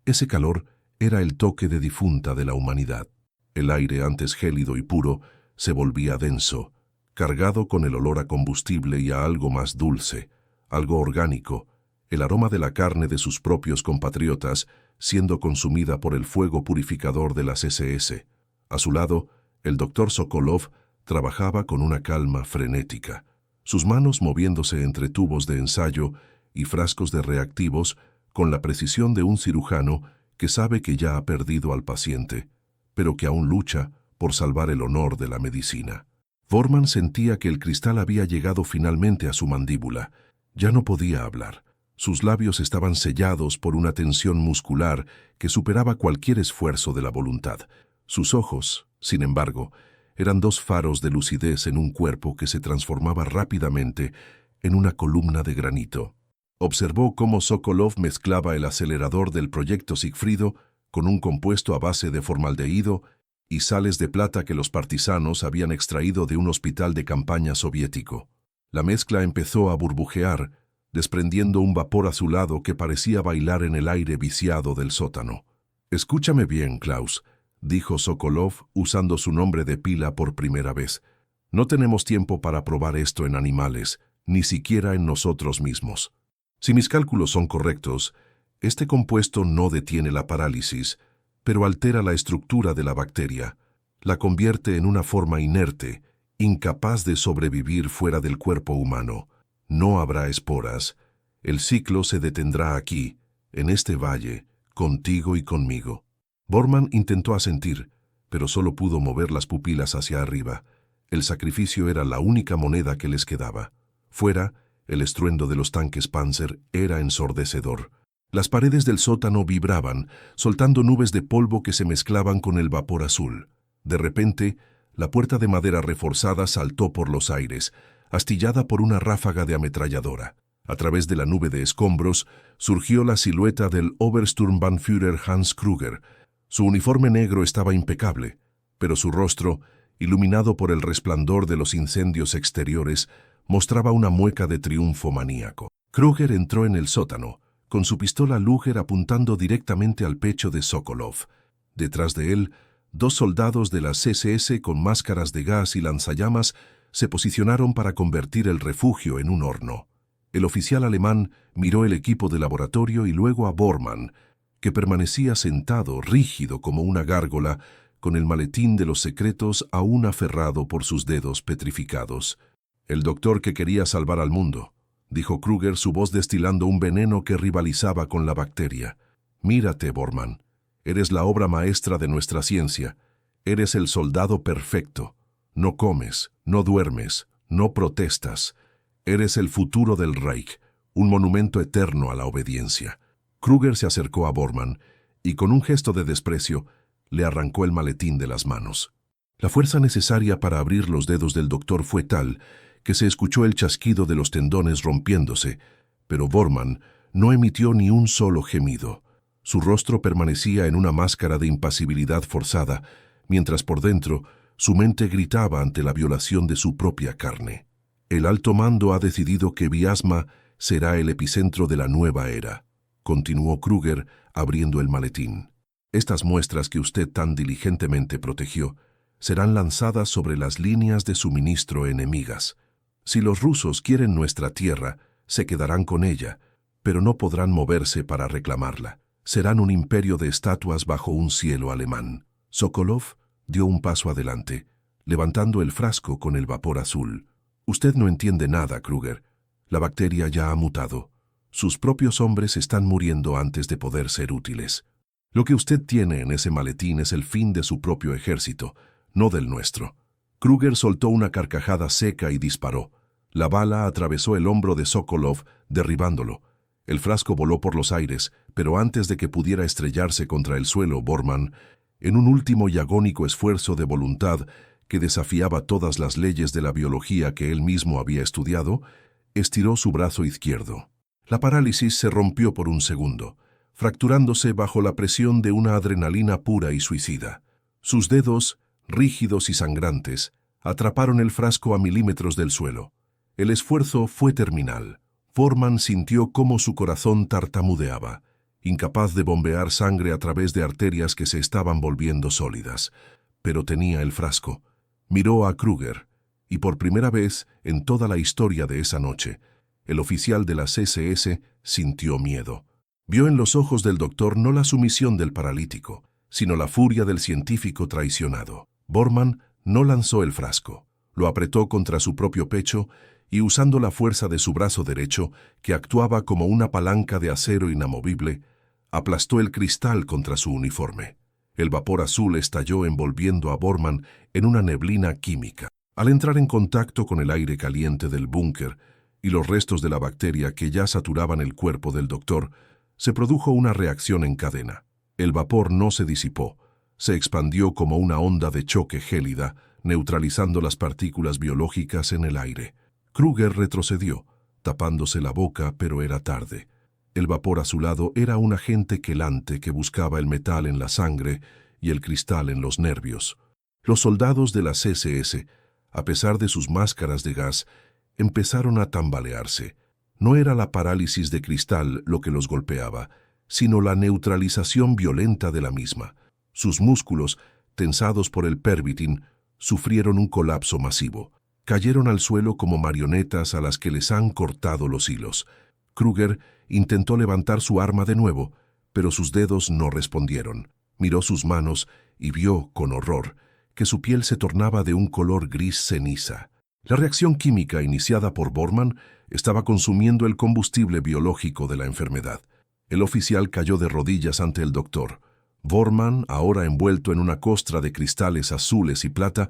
ese calor era el toque de difunta de la humanidad. El aire, antes gélido y puro, se volvía denso, cargado con el olor a combustible y a algo más dulce, algo orgánico, el aroma de la carne de sus propios compatriotas siendo consumida por el fuego purificador de las SS. A su lado, el doctor Sokolov trabajaba con una calma frenética, sus manos moviéndose entre tubos de ensayo y frascos de reactivos con la precisión de un cirujano que sabe que ya ha perdido al paciente, pero que aún lucha por salvar el honor de la medicina. Bormann sentía que el cristal había llegado finalmente a su mandíbula. Ya no podía hablar. Sus labios estaban sellados por una tensión muscular que superaba cualquier esfuerzo de la voluntad. Sus ojos, sin embargo, eran dos faros de lucidez en un cuerpo que se transformaba rápidamente en una columna de granito. Observó cómo Sokolov mezclaba el acelerador del proyecto Sigfrido con un compuesto a base de formaldehído y sales de plata que los partisanos habían extraído de un hospital de campaña soviético. La mezcla empezó a burbujear, desprendiendo un vapor azulado que parecía bailar en el aire viciado del sótano. Escúchame bien, Klaus, dijo Sokolov usando su nombre de pila por primera vez. No tenemos tiempo para probar esto en animales, ni siquiera en nosotros mismos. Si mis cálculos son correctos, este compuesto no detiene la parálisis, pero altera la estructura de la bacteria, la convierte en una forma inerte, incapaz de sobrevivir fuera del cuerpo humano. No habrá esporas. El ciclo se detendrá aquí, en este valle, contigo y conmigo. Bormann intentó asentir, pero solo pudo mover las pupilas hacia arriba. El sacrificio era la única moneda que les quedaba. Fuera, el estruendo de los tanques Panzer era ensordecedor. Las paredes del sótano vibraban, soltando nubes de polvo que se mezclaban con el vapor azul. De repente, la puerta de madera reforzada saltó por los aires, astillada por una ráfaga de ametralladora. A través de la nube de escombros surgió la silueta del Obersturmbannführer Hans Krüger. Su uniforme negro estaba impecable, pero su rostro, iluminado por el resplandor de los incendios exteriores, mostraba una mueca de triunfo maníaco. Krüger entró en el sótano, con su pistola Luger apuntando directamente al pecho de Sokolov. Detrás de él, 2 soldados de las SS con máscaras de gas y lanzallamas se posicionaron para convertir el refugio en un horno. El oficial alemán miró el equipo de laboratorio y luego a Bormann, que permanecía sentado, rígido como una gárgola, con el maletín de los secretos aún aferrado por sus dedos petrificados. «El doctor que quería salvar al mundo», dijo Krüger, su voz destilando un veneno que rivalizaba con la bacteria. «Mírate, Bormann. Eres la obra maestra de nuestra ciencia. Eres el soldado perfecto. No comes, no duermes, no protestas. Eres el futuro del Reich, un monumento eterno a la obediencia». Krüger se acercó a Bormann y con un gesto de desprecio le arrancó el maletín de las manos. La fuerza necesaria para abrir los dedos del doctor fue tal que se escuchó el chasquido de los tendones rompiéndose, pero Bormann no emitió ni un solo gemido. Su rostro permanecía en una máscara de impasibilidad forzada, mientras por dentro su mente gritaba ante la violación de su propia carne. El alto mando ha decidido que Viasma será el epicentro de la nueva era, continuó Krüger abriendo el maletín. Estas muestras que usted tan diligentemente protegió serán lanzadas sobre las líneas de suministro enemigas. Si los rusos quieren nuestra tierra, se quedarán con ella, pero no podrán moverse para reclamarla. Serán un imperio de estatuas bajo un cielo alemán. Sokolov dio un paso adelante, levantando el frasco con el vapor azul. Usted no entiende nada, Krüger. La bacteria ya ha mutado. Sus propios hombres están muriendo antes de poder ser útiles. Lo que usted tiene en ese maletín es el fin de su propio ejército, no del nuestro. Krüger soltó una carcajada seca y disparó. La bala atravesó el hombro de Sokolov, derribándolo. El frasco voló por los aires, pero antes de que pudiera estrellarse contra el suelo, Bormann, en un último y agónico esfuerzo de voluntad que desafiaba todas las leyes de la biología que él mismo había estudiado, estiró su brazo izquierdo. La parálisis se rompió por un segundo, fracturándose bajo la presión de una adrenalina pura y suicida. Sus dedos, rígidos y sangrantes, atraparon el frasco a milímetros del suelo. El esfuerzo fue terminal. Bormann sintió cómo su corazón tartamudeaba, incapaz de bombear sangre a través de arterias que se estaban volviendo sólidas. Pero tenía el frasco. Miró a Krüger, y por primera vez en toda la historia de esa noche, el oficial de las SS sintió miedo. Vio en los ojos del doctor no la sumisión del paralítico, sino la furia del científico traicionado. Bormann no lanzó el frasco, lo apretó contra su propio pecho y usando la fuerza de su brazo derecho, que actuaba como una palanca de acero inamovible, aplastó el cristal contra su uniforme. El vapor azul estalló envolviendo a Bormann en una neblina química. Al entrar en contacto con el aire caliente del búnker y los restos de la bacteria que ya saturaban el cuerpo del doctor, se produjo una reacción en cadena. El vapor no se disipó, se expandió como una onda de choque gélida, neutralizando las partículas biológicas en el aire. Krüger retrocedió, tapándose la boca, pero era tarde. El vapor azulado era un agente quelante que buscaba el metal en la sangre y el cristal en los nervios. Los soldados de las SS, a pesar de sus máscaras de gas, empezaron a tambalearse. No era la parálisis de cristal lo que los golpeaba, sino la neutralización violenta de la misma. Sus músculos, tensados por el pervitin, sufrieron un colapso masivo. Cayeron al suelo como marionetas a las que les han cortado los hilos. Kruger intentó levantar su arma de nuevo, pero sus dedos no respondieron. Miró sus manos y vio, con horror, que su piel se tornaba de un color gris ceniza. La reacción química iniciada por Bormann estaba consumiendo el combustible biológico de la enfermedad. El oficial cayó de rodillas ante el doctor. Bormann, ahora envuelto en una costra de cristales azules y plata,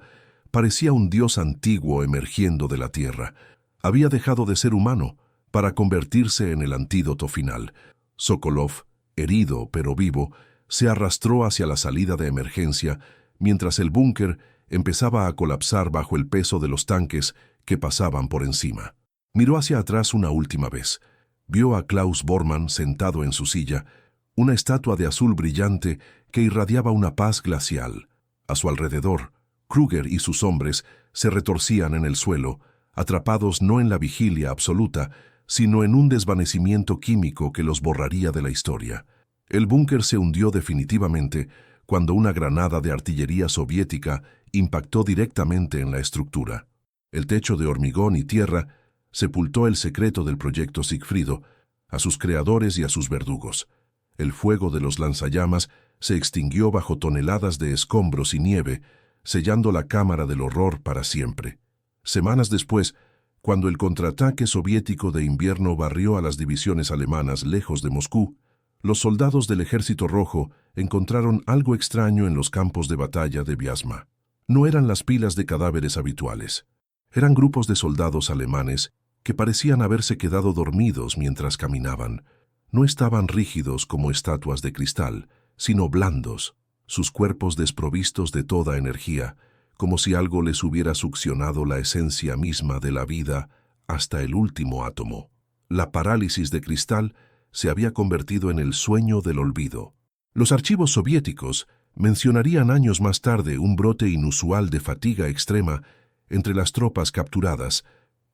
parecía un dios antiguo emergiendo de la tierra. Había dejado de ser humano para convertirse en el antídoto final. Sokolov, herido pero vivo, se arrastró hacia la salida de emergencia, mientras el búnker empezaba a colapsar bajo el peso de los tanques que pasaban por encima. Miró hacia atrás una última vez. Vio a Klaus Bormann sentado en su silla, una estatua de azul brillante que irradiaba una paz glacial. A su alrededor, Kruger y sus hombres se retorcían en el suelo, atrapados no en la vigilia absoluta, sino en un desvanecimiento químico que los borraría de la historia. El búnker se hundió definitivamente cuando una granada de artillería soviética impactó directamente en la estructura. El techo de hormigón y tierra sepultó el secreto del proyecto Sigfrido, a sus creadores y a sus verdugos. El fuego de los lanzallamas se extinguió bajo toneladas de escombros y nieve, sellando la cámara del horror para siempre. Semanas después, cuando el contraataque soviético de invierno barrió a las divisiones alemanas lejos de Moscú, los soldados del Ejército Rojo encontraron algo extraño en los campos de batalla de Vyazma. No eran las pilas de cadáveres habituales. Eran grupos de soldados alemanes que parecían haberse quedado dormidos mientras caminaban. No estaban rígidos como estatuas de cristal, sino blandos, sus cuerpos desprovistos de toda energía, como si algo les hubiera succionado la esencia misma de la vida hasta el último átomo. La parálisis de cristal se había convertido en el sueño del olvido. Los archivos soviéticos mencionarían años más tarde un brote inusual de fatiga extrema entre las tropas capturadas,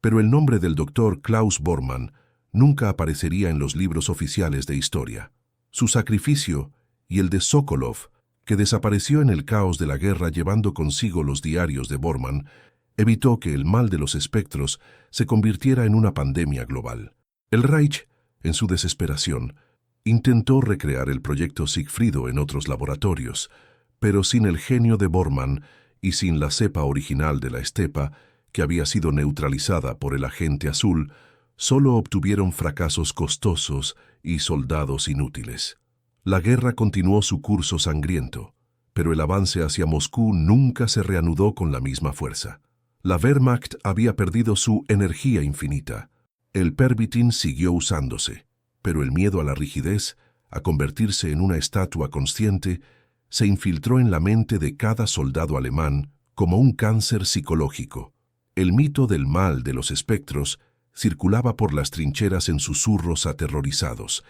pero el nombre del doctor Klaus Bormann nunca aparecería en los libros oficiales de historia. Su sacrificio y el de Sokolov, que desapareció en el caos de la guerra llevando consigo los diarios de Bormann, evitó que el mal de los espectros se convirtiera en una pandemia global. El Reich, en su desesperación, intentó recrear el proyecto Sigfrido en otros laboratorios, pero sin el genio de Bormann y sin la cepa original de la estepa, que había sido neutralizada por el agente azul, solo obtuvieron fracasos costosos y soldados inútiles. La guerra continuó su curso sangriento, pero el avance hacia Moscú nunca se reanudó con la misma fuerza. La Wehrmacht había perdido su energía infinita. El pervitin siguió usándose, pero el miedo a la rigidez, a convertirse en una estatua consciente, se infiltró en la mente de cada soldado alemán como un cáncer psicológico. El mito del mal de los espectros circulaba por las trincheras en susurros aterrorizados,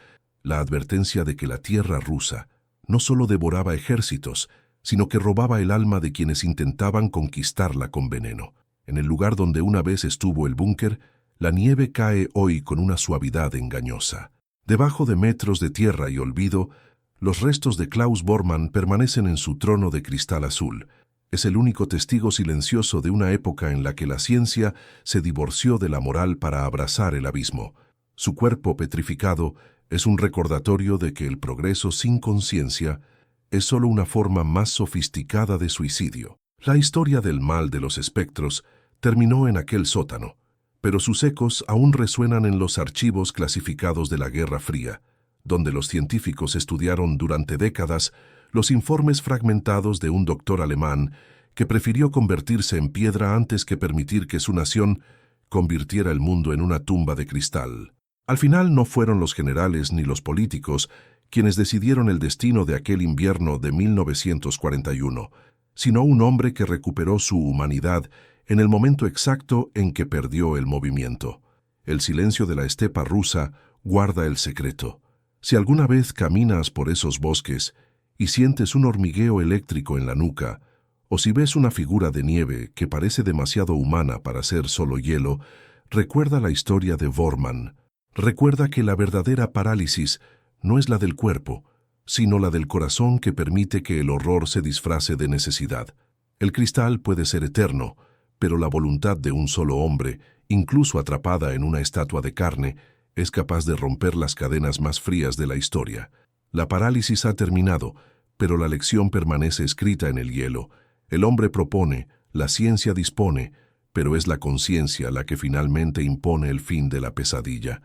la advertencia de que la tierra rusa no solo devoraba ejércitos, sino que robaba el alma de quienes intentaban conquistarla con veneno. En el lugar donde una vez estuvo el búnker, la nieve cae hoy con una suavidad engañosa. Debajo de metros de tierra y olvido, los restos de Klaus Bormann permanecen en su trono de cristal azul. Es el único testigo silencioso de una época en la que la ciencia se divorció de la moral para abrazar el abismo. Su cuerpo petrificado es un recordatorio de que el progreso sin conciencia es solo una forma más sofisticada de suicidio. La historia del mal de los espectros terminó en aquel sótano, pero sus ecos aún resuenan en los archivos clasificados de la Guerra Fría, donde los científicos estudiaron durante décadas los informes fragmentados de un doctor alemán que prefirió convertirse en piedra antes que permitir que su nación convirtiera el mundo en una tumba de cristal. Al final no fueron los generales ni los políticos quienes decidieron el destino de aquel invierno de 1941, sino un hombre que recuperó su humanidad en el momento exacto en que perdió el movimiento. El silencio de la estepa rusa guarda el secreto. Si alguna vez caminas por esos bosques y sientes un hormigueo eléctrico en la nuca, o si ves una figura de nieve que parece demasiado humana para ser solo hielo, recuerda la historia de Bormann. Recuerda que la verdadera parálisis no es la del cuerpo, sino la del corazón que permite que el horror se disfrace de necesidad. El cristal puede ser eterno, pero la voluntad de un solo hombre, incluso atrapada en una estatua de carne, es capaz de romper las cadenas más frías de la historia. La parálisis ha terminado, pero la lección permanece escrita en el hielo. El hombre propone, la ciencia dispone, pero es la conciencia la que finalmente impone el fin de la pesadilla.